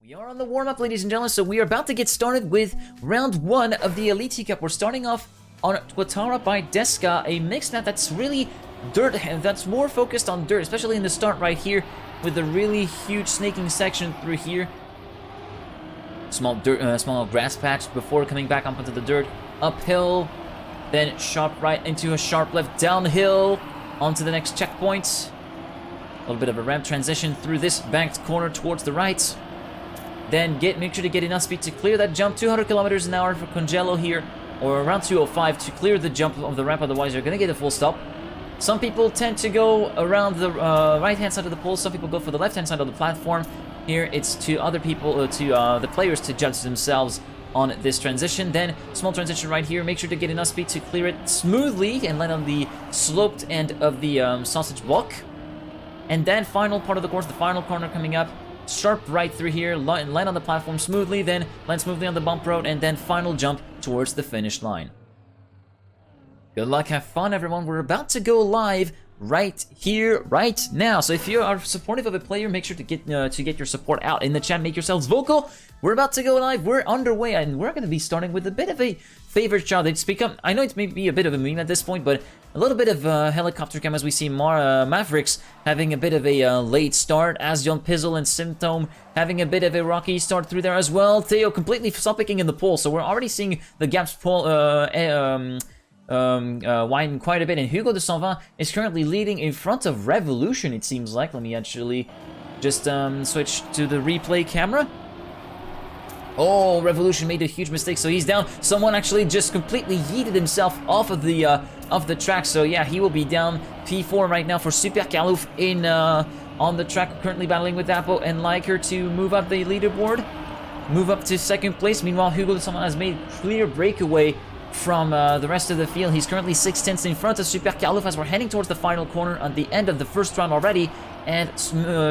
We are on the warm-up, ladies and gentlemen, so we are about to get started with round 1 of the ElityCup. We're starting off on Tuatara by Deska, a mixed map that's really dirt, that's more focused on dirt, especially in the start right here, with a really huge snaking section through here. Small grass patch before coming back up onto the dirt, uphill, then sharp right into a sharp left, downhill, onto the next checkpoint. A little bit of a ramp transition through this banked corner towards the right. Then make sure to get enough speed to clear that jump. 200 kilometers an hour for Congelo here, or around 205 to clear the jump of the ramp, otherwise you're going to get a full stop. Some people tend to go around the right-hand side of the pole, some people go for the left-hand side of the platform. Here it's to other people, the players to judge themselves on this transition. Then small transition right here, make sure to get enough speed to clear it smoothly and land on the sloped end of the sausage block. And then final part of the course, the final corner coming up. Sharp right through here, land on the platform smoothly, then land smoothly on the bump road, and then final jump towards the finish line. Good luck, have fun, everyone. We're about to go live right here, right now. So if you are supportive of a player, make sure to get your support out in the chat. Make yourselves vocal. We're about to go live. We're underway, and we're going to be starting with a bit of a favorite child. It's become, I know it may be a bit of a meme at this point, but a little bit of helicopter cam as we see Mavericks having a bit of a late start, as Jon Pizzle and Symptom having a bit of a rocky start through there as well. Theo completely stop picking in the pole, so we're already seeing the gaps widen quite a bit, and Hugo de Saint-Van is currently leading in front of Revolution, it seems like. Let me actually just switch to the replay camera. Oh, Revolution made a huge mistake, so he's down. Someone actually just completely yeeted himself off of the track, so yeah, he will be down. P4 right now for Super Kalouf in on the track, currently battling with Apo and Liker to move up the leaderboard, move up to second place. Meanwhile, Hugo de Saint-Van has made clear breakaway from the rest of the field. He's currently 6/10 in front of Super Kalouf as we're heading towards the final corner at the end of the first round already. And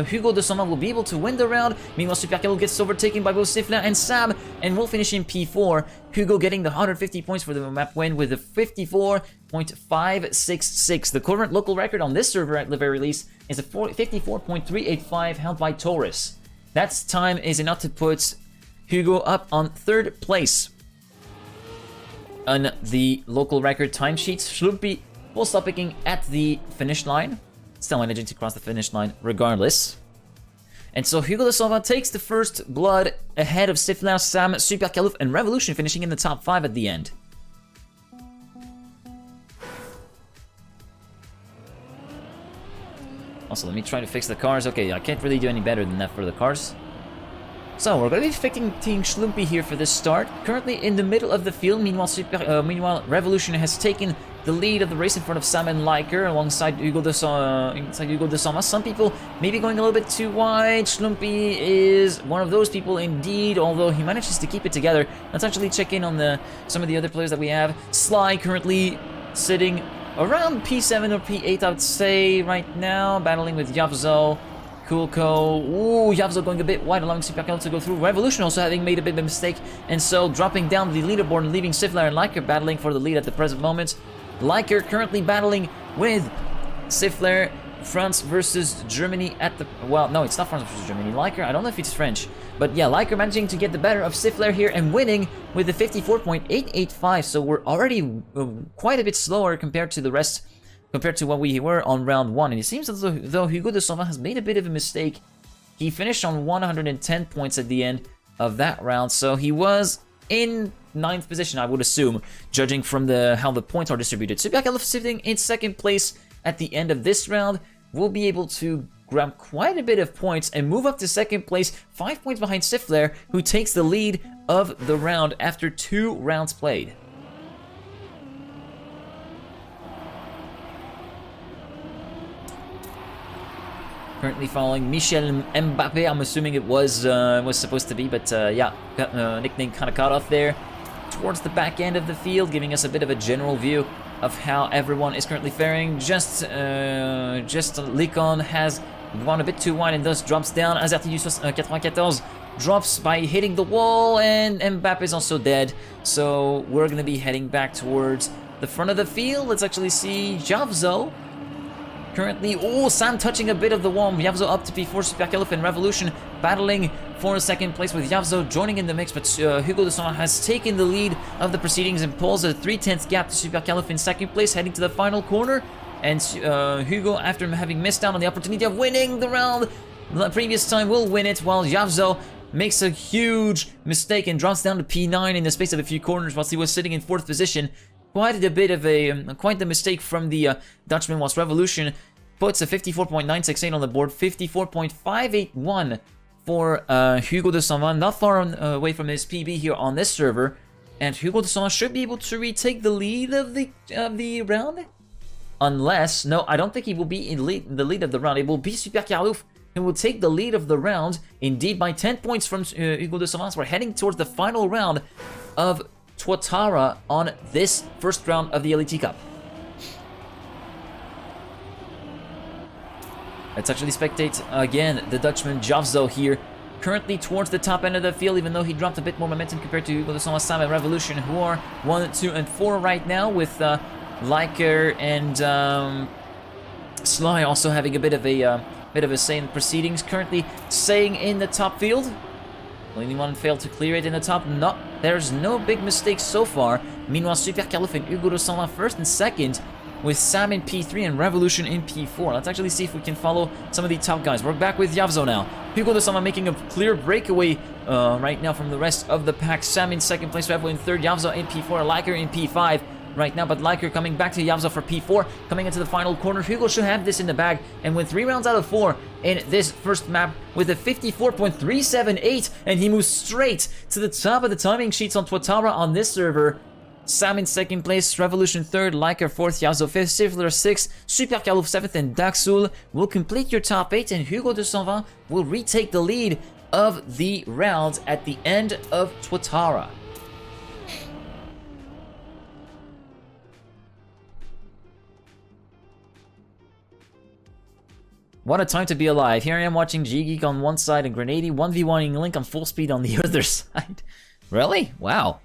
Hugo de Saint-Van will be able to win the round. Meanwhile, Super Kalouf gets overtaken by both Sifla and Sam, and will finish in P4. Hugo getting the 150 points for the map win with a 54.566. The current local record on this server at the very least is a 54.385 held by Taurus. That time is enough to put Hugo up on third place on the local record timesheets. Schlumpy will stop picking at the finish line, still managing to cross the finish line regardless. And so Hugo de Saint-Van takes the first blood ahead of Sifla, Sam, Super Kalouf, and Revolution, finishing in the top 5 at the end. Also, let me try to fix the cars. Okay, I can't really do any better than that for the cars. So, we're going to be picking Team Schlumpy here for this start. Currently in the middle of the field. Meanwhile, Revolution has taken the lead of the race in front of Sam and Liker alongside Hugo de Saint-Van. Some people may be going a little bit too wide. Schlumpy is one of those people indeed, although he manages to keep it together. Let's actually check in on some of the other players that we have. Sly currently sitting around P7 or P8, I would say, right now, battling with Yavzo. Coolco. Ooh, Yavzo going a bit wide, allowing Super Kalouf to go through. Revolution also having made a bit of a mistake, and so dropping down the leaderboard and leaving Sifler and Liker battling for the lead at the present moment. Liker currently battling with Sifler. France versus Germany at the... Well, no, it's not France versus Germany. Liker, I don't know if it's French. But yeah, Liker managing to get the better of Sifler here and winning with the 54.885. So we're already quite a bit slower compared to the rest, compared to what we were on round 1. And it seems as though Hugo de Saint-Van has made a bit of a mistake. He finished on 110 points at the end of that round, so he was in 9th position, I would assume, judging from how the points are distributed. Super Kalouf sitting in 2nd place at the end of this round will be able to grab quite a bit of points and move up to 2nd place, 5 points behind Sifler, who takes the lead of the round after 2 rounds played. Currently following Michel Mbappe, I'm assuming it was supposed to be, but yeah, nickname kind of caught off there towards the back end of the field, giving us a bit of a general view of how everyone is currently faring. Just Likon has gone a bit too wide and thus drops down. Azertius 94 drops by hitting the wall, and Mbappe is also dead. So we're going to be heading back towards the front of the field. Let's actually see Javzo currently. Oh, Sam touching a bit of the wall. Yavzo up to P4, Supercalif and Revolution battling for a second place with Yavzo joining in the mix, but Hugo de Saint has taken the lead of the proceedings and pulls a 3/10 gap to Supercalif in second place, heading to the final corner. And Hugo, after having missed out on the opportunity of winning the round the previous time, will win it, while Yavzo makes a huge mistake and drops down to P9 in the space of a few corners whilst he was sitting in 4th position. Quite the mistake from the Dutchman, whilst Revolution puts a 54.968 on the board, 54.581 for Hugo de Saint, not far away from his PB here on this server. And Hugo de Saint should be able to retake the lead of the round. Unless, no, I don't think he will be in the lead of the round. It will be Supercalif who will take the lead of the round, indeed by 10 points from Hugo de Saint. So we're heading towards the final round of Tuatara on this first round of the ElityCup. Let's actually spectate again the Dutchman Yavzo here, currently towards the top end of the field, even though he dropped a bit more momentum compared to Hugo de Saint, Sam and Revolution, who are 1, 2, and 4 right now, with Liker and Sly also having a bit of a say in proceedings, currently staying in the top field. Only one failed to clear it in the top. No, there's no big mistakes so far. Meanwhile, Supercalif and Hugo de Saint first and second, with Sam in P3 and Revolution in P4. Let's actually see if we can follow some of the top guys. We're back with Yavzo now. Hugo de Saint making a clear breakaway right now from the rest of the pack. Sam in second place, Revo in third, Yavzo in P4, Liker in P5 right now, but Liker coming back to Yavzo for P4, coming into the final corner. Hugo should have this in the bag and win 3 rounds out of 4 in this first map with a 54.378, and he moves straight to the top of the timing sheets on Tuatara on this server. Sam in second place, Revolution third, Liker fourth, Yavzo fifth, Sifler sixth, Supercalif seventh, and Daxul will complete your top 8, and Hugo de Saint will retake the lead of the round at the end of Tuatara. What a time to be alive. Here I am watching GGeek on one side and Grenady 1v1ing Link on full speed on the other side. Really? Wow.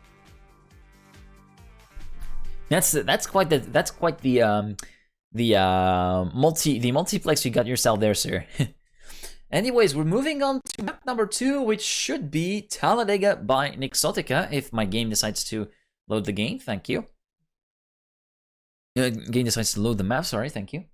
That's quite the multiplex you got yourself there, sir. Anyways, we're moving on to map number 2, which should be Talladega by Nixotica, if my game decides to load the game. Thank you. Game decides to load the map. Sorry. Thank you.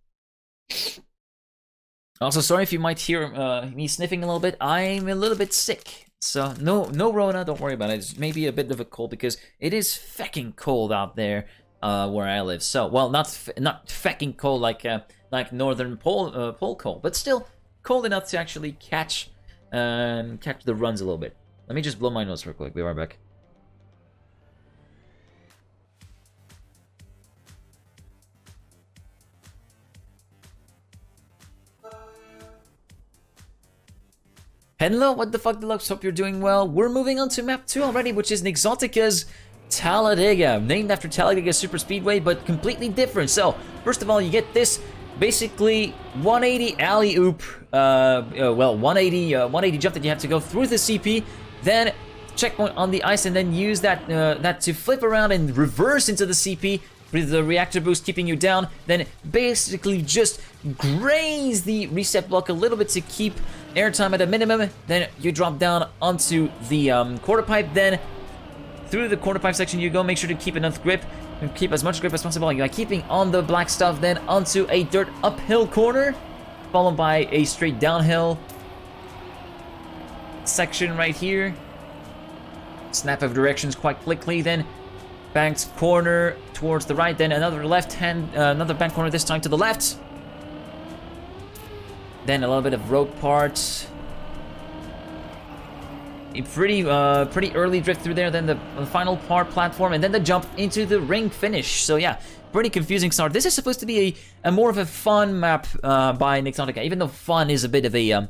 Also, sorry if you might hear me sniffing a little bit. I'm a little bit sick. So, no Rona, don't worry about it. It's maybe a bit of a cold because it is fecking cold out there where I live. So, well, not fecking cold like northern pole cold, but still cold enough to actually catch the runs a little bit. Let me just blow my nose real quick. Be right back. Hello, what the fuck, Deluxe? Hope you're doing well. We're moving on to map 2 already, which is Nixotica's Talladega, named after Talladega Super Speedway, but completely different. So, first of all, you get this basically 180 alley-oop, 180 jump that you have to go through the CP, then checkpoint on the ice, and then use that to flip around and reverse into the CP with the reactor boost keeping you down, then basically just graze the reset block a little bit to keep airtime at a minimum, then you drop down onto the quarter pipe, then through the quarter pipe section you go, make sure to keep enough grip, and keep as much grip as possible, like keeping on the black stuff, then onto a dirt uphill corner, followed by a straight downhill section right here, snap of directions quite quickly, then banked corner towards the right, then another another bank corner, this time to the left. Then a little bit of road part. A pretty early drift through there, then the final part platform, and then the jump into the ring finish. So yeah, pretty confusing start. This is supposed to be a more of a fun map by Nixotica, even though fun is a bit of a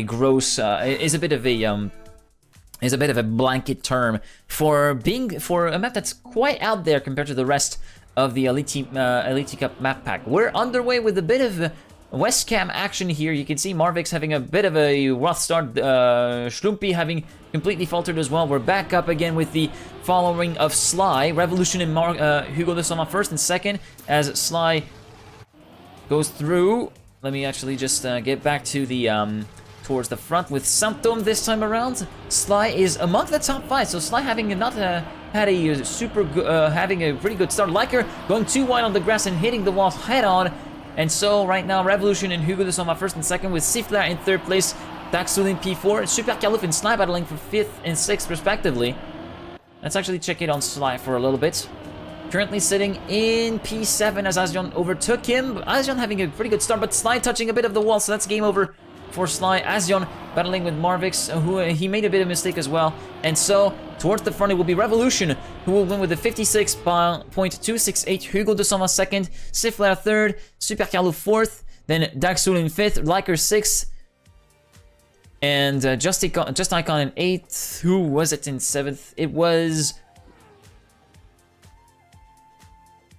gross, is a bit of a blanket term for a map that's quite out there compared to the rest of the ElityCup map pack. We're underway with a bit of West Cam action here. You can see Marvix having a bit of a rough start, Schlumpy having completely faltered as well. We're back up again with the following of Sly, Revolution and Hugo de Saint first and second, as Sly goes through. Let me actually just get back to the towards the front with Sampdom this time around. Sly is among the top 5, so Sly having not had a super having a pretty good start. Liker going too wide on the grass and hitting the wall head on. And so right now Revolution and Hugo de Soma first and second, with Siffler in third place, Daxul in P4, Super Kaluf and Sly battling for 5th and 6th respectively. Let's actually check it on Sly for a little bit. Currently sitting in P7 as Azion overtook him. Azion having a pretty good start, but Sly touching a bit of the wall, so that's game over for Sly. Azion battling with Marvix, who he made a bit of a mistake as well. And so, towards the front, it will be Revolution, who will win with a 56.268. Hugo de Soma second, Siffler third, Super Carlo fourth, then Daxul in fifth, Liker sixth, and Just Icon in eighth. Who was it in seventh? It was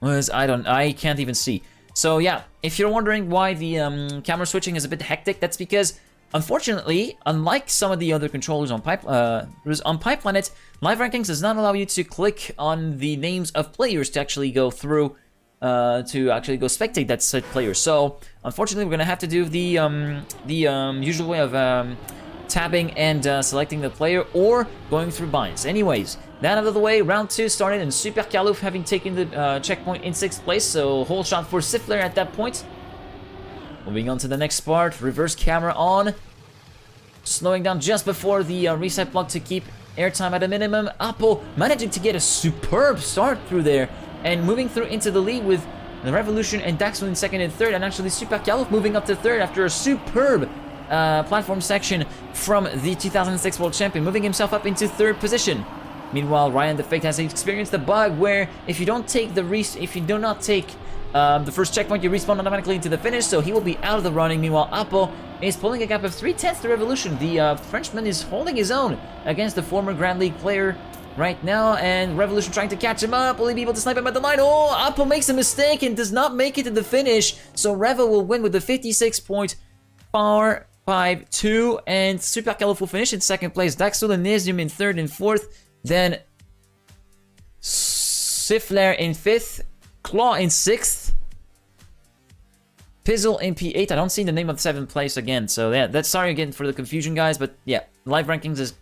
I can't even see. So yeah, if you're wondering why the camera switching is a bit hectic, that's because, unfortunately, unlike some of the other controllers on PyPlanet, Live Rankings does not allow you to click on the names of players to actually go through, to actually go spectate that said player. So, unfortunately, we're gonna have to do the usual way of tabbing and selecting the player, or going through binds. Anyways, that out of the way, round 2 started, and Super Kaluf having taken the checkpoint in 6th place, so whole shot for Siffler at that point. Moving on to the next part, reverse camera on. Slowing down just before the reset block to keep airtime at a minimum. Apple managing to get a superb start through there, and moving through into the lead with the Revolution and Daxel in 2nd and 3rd, and actually Super Kaluf moving up to 3rd after a superb platform section from the 2006 World Champion, moving himself up into 3rd position. Meanwhile, Ryan the Faked has experienced the bug where if you don't take the the first checkpoint, you respawn automatically into the finish, so he will be out of the running. Meanwhile, Apple is pulling a gap of 3/10 to Revolution. The Frenchman is holding his own against the former Grand League player right now, and Revolution trying to catch him up. Will he be able to snipe him at the line? Oh, Apple makes a mistake and does not make it to the finish, so Revo will win with the 56.452, and Super Kaluf will finish in 2nd place. Daxul and Nesium in 3rd and 4th. Then Siffler in 5th, Claw in 6th, Pizzle in P8. I don't see the name of 7th place again, so yeah, that's sorry again for the confusion, guys, but yeah, Live Rankings is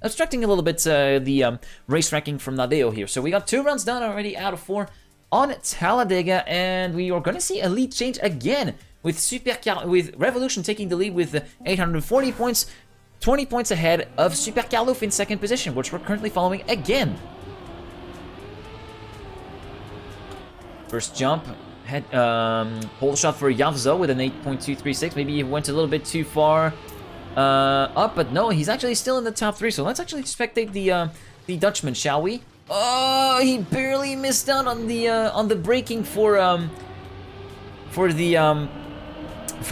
obstructing a little bit the race ranking from Nadeo here. So we got 2 rounds done already out of 4 on Talladega, and we are going to see a lead change again with with Revolution taking the lead with 840 points. 20 points ahead of Super Kaluf in 2nd position, which we're currently following again. First jump, head pole shot for Yavzo with an 8.236. Maybe he went a little bit too far up, but no, he's actually still in the top 3. So let's actually spectate the Dutchman, shall we? Oh, he barely missed out on the braking for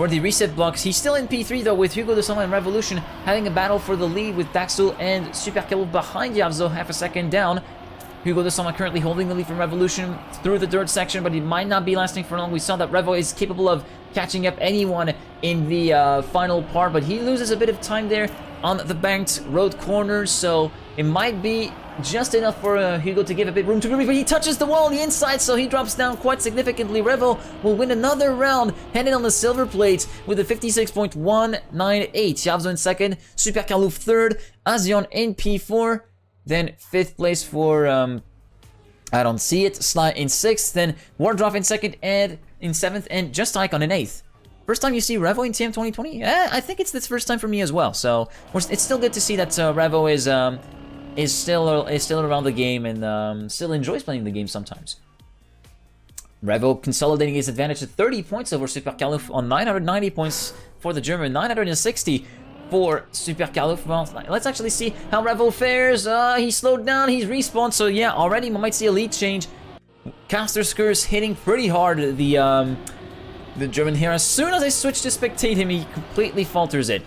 the reset blocks. He's still in P3 though, with Hugo de Soma and Revolution having a battle for the lead, with Daxul and Super Kaluf behind Yavzo, half a second down. Hugo de Soma currently holding the lead from Revolution through the dirt section, but it might not be lasting for long. We saw that Revo is capable of catching up anyone in the final part, but he loses a bit of time there on the banked road corners, so it might be just enough for Hugo to give a bit room to breathe, but he touches the wall on the inside, so he drops down quite significantly. Revo will win another round, heading on the silver plate with a 56.198. Yavzo in 2nd, Super Kaluf 3rd, Azion in P4, then 5th place for, I don't see it, Sly in 6th, then Wardrop in 2nd and in 7th, and Just Icon in 8th. First time you see Revo in TM 2020? Yeah, I think it's the first time for me as well, so it's still good to see that Revo is still around the game and still enjoys playing the game sometimes. Revo consolidating his advantage to 30 points over Super Kaluf on 990 points for the German, 960 for Super Kaluf. Well, let's actually see how Revo fares. He slowed down, he's respawned, so yeah, already we might see a lead change. Caster Skurs hitting pretty hard the German here. As soon as I switch to spectate him, he completely falters it.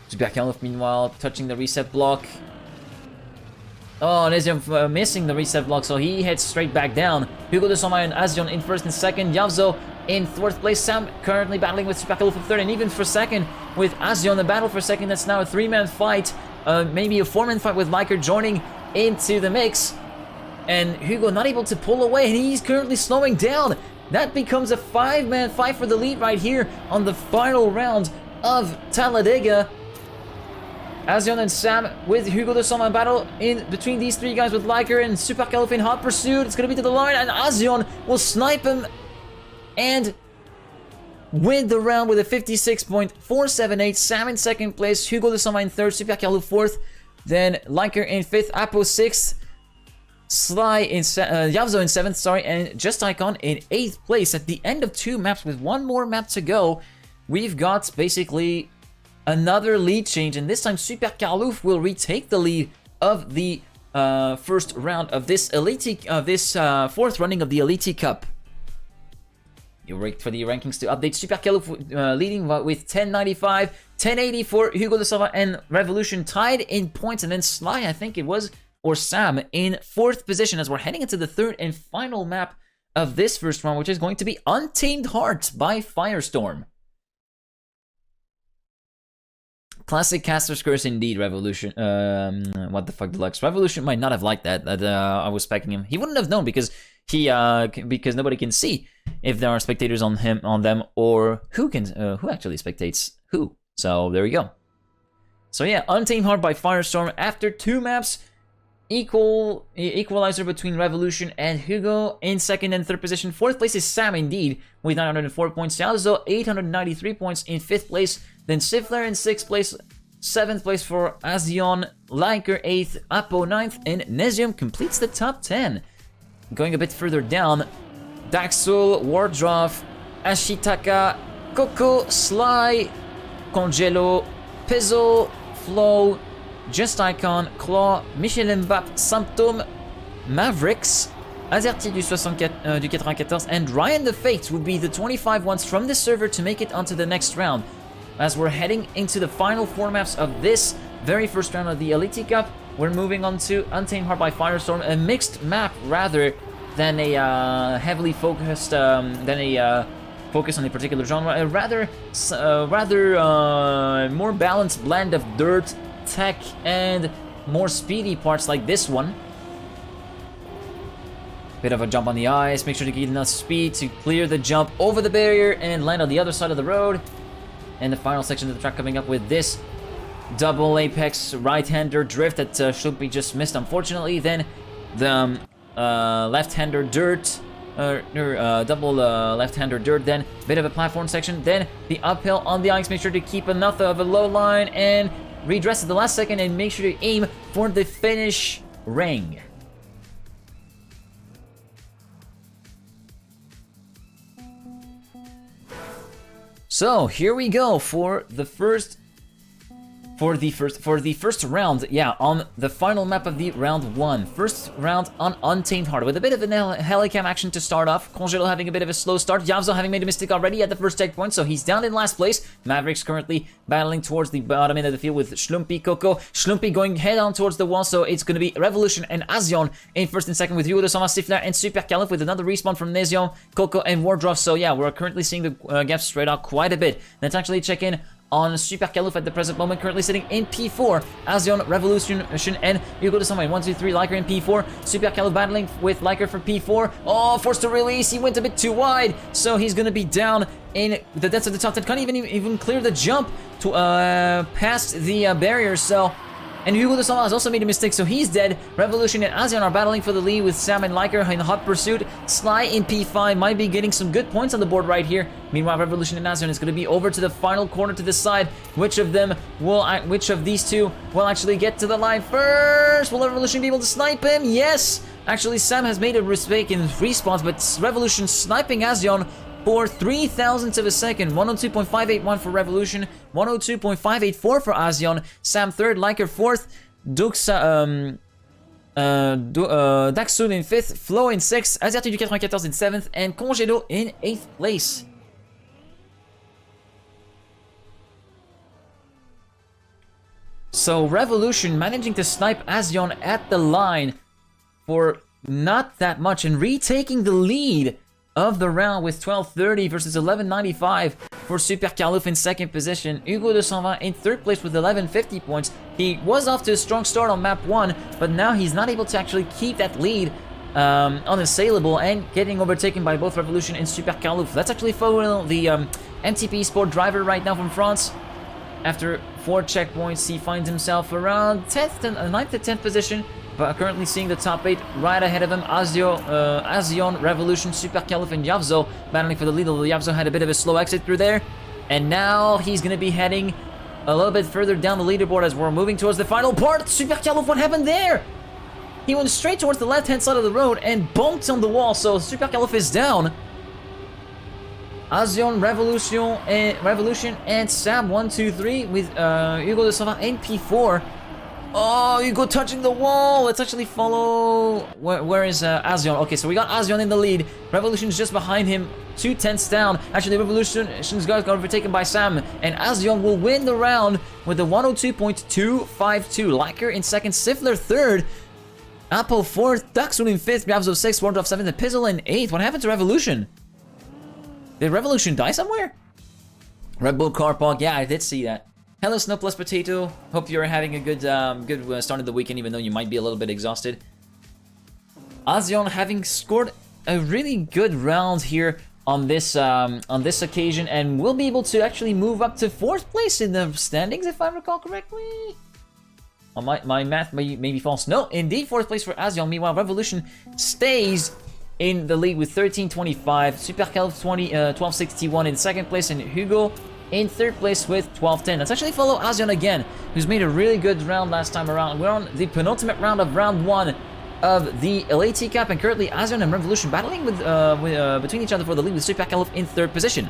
Super Kaluf, meanwhile, touching the reset block. Oh, Nesium missing the reset block, so he heads straight back down. Hugo de Soma and Azion in 1st and 2nd. Yavzo in 4th place. Sam currently battling with Super Kaluf for 3rd, and even for 2nd with Azion. The battle for 2nd, that's now a 3-man fight. Maybe a 4-man fight with Liker joining into the mix. And Hugo not able to pull away, and he's currently slowing down That becomes a 5-man fight for the lead right here on the final round of Talladega. Azion and Sam with Hugo de Sommer battle in between these three guys with Liker and Super Calif in hot pursuit. It's going to be to the line, and Azion will snipe him and win the round with a 56.478. Sam in second place, Hugo de Sommer in third, Super Calif fourth, then Liker in fifth, Apo sixth, Sly in Yavzo in seventh, sorry, and Just Icon in eighth place. At the end of 2 maps with 1 more map to go, we've got basically another lead change, and this time Super Carlouf will retake the lead of the first round of this fourth running of the ElityCup. You wait for the rankings to update. Super Carlouf leading with 1095, 1080 for Hugo de Sava, and Revolution tied in points, and then Sly, I think it was, or Sam, in 4th position as we're heading into the third and final map of this first round, which is going to be Untamed Heart by Firestorm. Classic Caster's Curse indeed, Revolution. What the fuck, Deluxe? Revolution might not have liked that I was specking him. He wouldn't have known because because nobody can see if there are spectators on them, or who actually spectates who. So there we go. So yeah, Untamed Heart by Firestorm after 2 maps. Equalizer between Revolution and Hugo in 2nd and 3rd position. 4th place is Sam indeed with 904 points. Salzo 893 points in 5th place. Then Sifler in 6th place. 7th place for Azion. Liker 8th. Apo 9th. And Nezium completes the top 10. Going a bit further down, Daxul, Wardroff, Ashitaka, Coco, Sly, Congelo, Pizzle, Flow, Just Icon, Claw, Michel Mbapp, Symptôme, Mavericks, Azerty du 94, and Ryan the Fate would be the 25 ones from this server to make it onto the next round. As we're heading into the final 4 maps of this very first round of the ElityCup, we're moving on to Untamed Heart by Firestorm, a mixed map rather than a heavily focused, focus on a particular genre, a rather more balanced blend of dirt, tech, and more speedy parts like this one. Bit of a jump on the ice, make sure to get enough speed to clear the jump over the barrier and land on the other side of the road. And the final section of the track coming up with this double apex right-hander drift that Schlumpy just missed, unfortunately. Then the left-hander dirt, double left-hander dirt, then bit of a platform section, then the uphill on the ice. Make sure to keep enough of a low line and redress at the last second, and make sure to aim for the finish ring. So here we go for the first round, yeah, on the final map of the round 1. First round on Untamed Heart, with a bit of an helicam action to start off. Congelo having a bit of a slow start. Yavzo having made a mistake already at the first checkpoint, so he's down in last place. Mavericks currently battling towards the bottom end of the field with Schlumpy, Coco. Schlumpy going head on towards the wall, so it's going to be Revolution and Azion in 1st and 2nd, with Hugo de Sama, Sifler, and Super Calif, with another respawn from Nezion, Coco, and Wardroff. So yeah, we're currently seeing the gaps spread out quite a bit. Let's actually check in on Super Calif at the present moment, currently sitting in P4. Azion, Revolution, and Hugo de Sama in 1, 2, 3. Liker in P4. Super Calif battling with Liker for P4. Oh, forced to release. He went a bit too wide, so he's going to be down in the depths of the top 10. Can't even clear the jump to past the barrier. So, and Hugo de Sama has also made a mistake, so he's dead. Revolution and Azion are battling for the lead with Sam and Liker in hot pursuit. Sly in P5 might be getting some good points on the board right here. Meanwhile, Revolution and Azion is going to be over to the final corner to decide which of these two will actually get to the line first. Will Revolution be able to snipe him? Yes! Actually, Sam has made a mistake in respawns, but Revolution sniping Azion for 3,000ths of a second. 102.581 for Revolution, 102.584 for Azion. Sam 3rd, Liker 4th, Daxun in 5th, Flo in 6th, Azerty du 94 in 7th, and Congelo in 8th place. So Revolution managing to snipe Azion at the line for not that much and retaking the lead of the round with 1230 versus 1195 for Super Calif in 2nd position. Hugo de Sanvin in 3rd place with 1150 points. He was off to a strong start on map 1, but now he's not able to actually keep that lead unassailable and getting overtaken by both Revolution and Super Carlouf. Let's actually follow the MTP Sport driver right now from France. After 4 checkpoints, he finds himself around 9th to 10th position, but currently seeing the top 8 right ahead of him. Azion, Revolution, Super Carlouf, and Yavzo battling for the lead, although Yavzo had a bit of a slow exit through there. And now he's going to be heading a little bit further down the leaderboard as we're moving towards the final part. Super Carlouf, what happened there? He went straight towards the left-hand side of the road and bumped on the wall, so Super Carlouf is down. Azion, Revolution, and Sam 1, 2, 3 with Hugo de Sauvin and P4. Oh, Hugo touching the wall. Let's actually follow. Where is Azion? Okay, so we got Azion in the lead. Revolution's just behind him, 2 tenths down. Actually, Revolution's got overtaken by Sam, and Azion will win the round with a 102.252. Liker in second, Sifler third. Apple 4th, Daxun in 5th, Yavzo 6th, Wardrop 7th, and Pizzle in 8th. What happened to Revolution? Did Revolution die somewhere? Red Bull Car Park, yeah, I did see that. Hello, Snow Plus Potato. Hope you're having a good start of the weekend, even though you might be a little bit exhausted. Azion having scored a really good round here on this occasion, and will be able to actually move up to 4th place in the standings, if I recall correctly. Oh, my math may be false. No, indeed, 4th place for Azion. Meanwhile, Revolution stays in the lead with 13.25. Super Carlouf 12.61 in 2nd place, and Hugo in 3rd place with 12.10. Let's actually follow Azion again, who's made a really good round last time around. We're on the penultimate round of round 1 of the ElityCup, and currently Azion and Revolution battling between each other for the lead with Super Carlouf in 3rd position.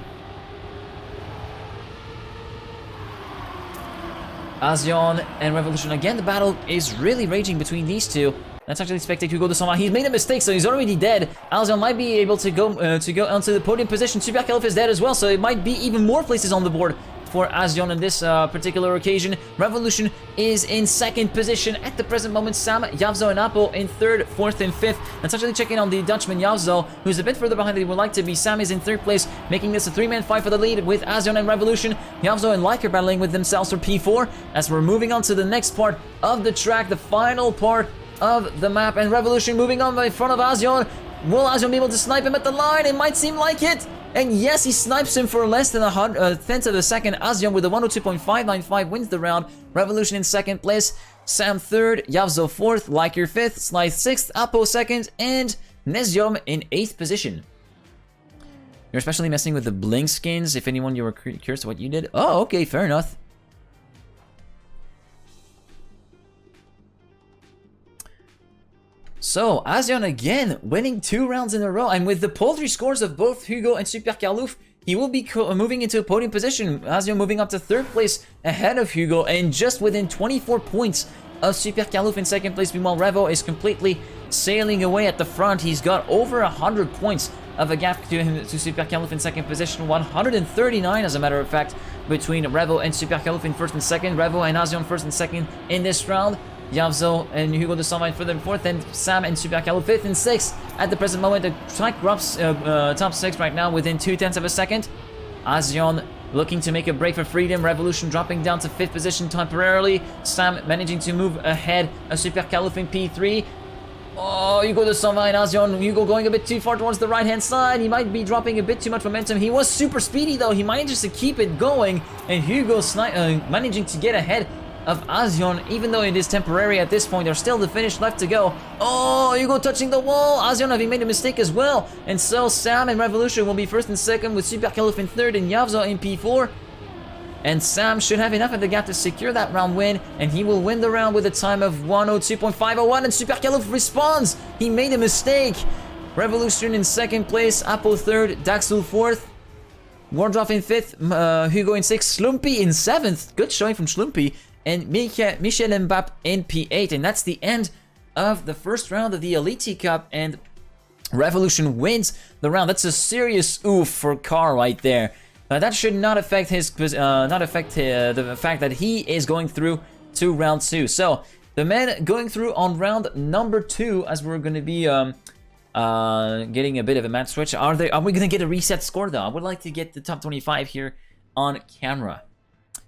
Azion and Revolution again. The battle is really raging between these two. Let's actually spectate Hugo de Sauvin. He's made a mistake, so he's already dead. Azion might be able to go onto the podium position. Super Carlouf is dead as well, so it might be even more places on the board for Azion on this particular occasion. Revolution is in 2nd position at the present moment. Sam, Yavzo, and Apple in 3rd, 4th, and 5th. Let's actually check in on the Dutchman Yavzo, who's a bit further behind than he would like to be. Sam is in 3rd place, making this a 3-man fight for the lead with Azion and Revolution. Yavzo and Liker battling with themselves for P4 as we're moving on to the next part of the track, the final part of the map, and Revolution moving on in front of Azion. Will Azion be able to snipe him at the line? It might seem like it. And yes, he snipes him for less than a tenth of a second. Azion with a 102.595 wins the round. Revolution in 2nd place. Sam 3rd. Yavzo 4th. Liker 5th. Slythe 6th. Apo 2nd. And Nezium in 8th position. You're especially messing with the Blink skins. If anyone, you were curious what you did. Oh, okay, fair enough. So, Azion again, winning 2 rounds in a row, and with the paltry scores of both Hugo and Super Carlouf, he will be moving into a podium position. Azion moving up to 3rd place ahead of Hugo, and just within 24 points of Super Carlouf in 2nd place. Meanwhile, Revo is completely sailing away at the front. He's got over 100 points of a gap to Super Carlouf in 2nd position, 139 as a matter of fact, between Revo and Super Carlouf in 1st and 2nd. Revo and Azion 1st and 2nd in this round. Yavzo and Hugo de Sauvin 3rd and 4th, and Sam and Super Carlouf 5th and 6th. At the present moment, the track drops top 6 right now within 2 tenths of a second. Azion looking to make a break for freedom. Revolution dropping down to 5th position temporarily. Sam managing to move ahead of Super Carlouf in P3. Oh, Hugo de Sauvin and Azion. Hugo going a bit too far towards the right-hand side. He might be dropping a bit too much momentum. He was super speedy, though. He manages to keep it going, and Hugo managing to get ahead of Azion, even though it is temporary at this point. There's still the finish left to go. Oh, Hugo touching the wall. Azion having made a mistake as well. And so Sam and Revolution will be 1st and 2nd, with Super Carlouf in 3rd and Yavzo in P4. And Sam should have enough of the gap to secure that round win, and he will win the round with a time of 102.501. And Super Carlouf responds. He made a mistake. Revolution in 2nd place, Apo 3rd, Daxul 4th, Wardroff in 5th, Hugo in 6th, Schlumpy in 7th. Good showing from Schlumpy. And Michel Mbappe in P8. And that's the end of the first round of the ElityCup. And Revolution wins the round. That's a serious oof for Carr right there. That should not affect the fact that he is going through to round 2. So the men going through on round number 2, as we're going to be getting a bit of a match switch. Are we going to get a reset score though? I would like to get the top 25 here on camera.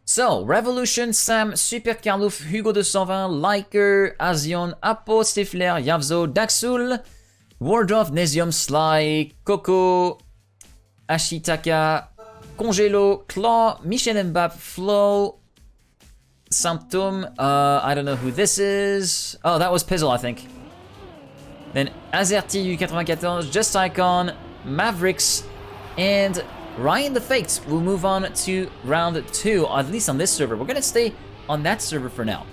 So, Revolution, Sam, Super Carlouf, Hugo de Sauvin, Liker, Azion, Apo, Stifler, Yavzo, Daxul, Wardorf, Nesium, Sly, Coco, Ashitaka, Congelo, Claw, Michel Mbappe, Flo, Symptôme, I don't know who this is. Oh, that was Pizzle, I think. Then Azerty, U94, Just Icon, Mavericks, and Ryan the Faked will move on to round 2, at least on this server. We're gonna stay on that server for now.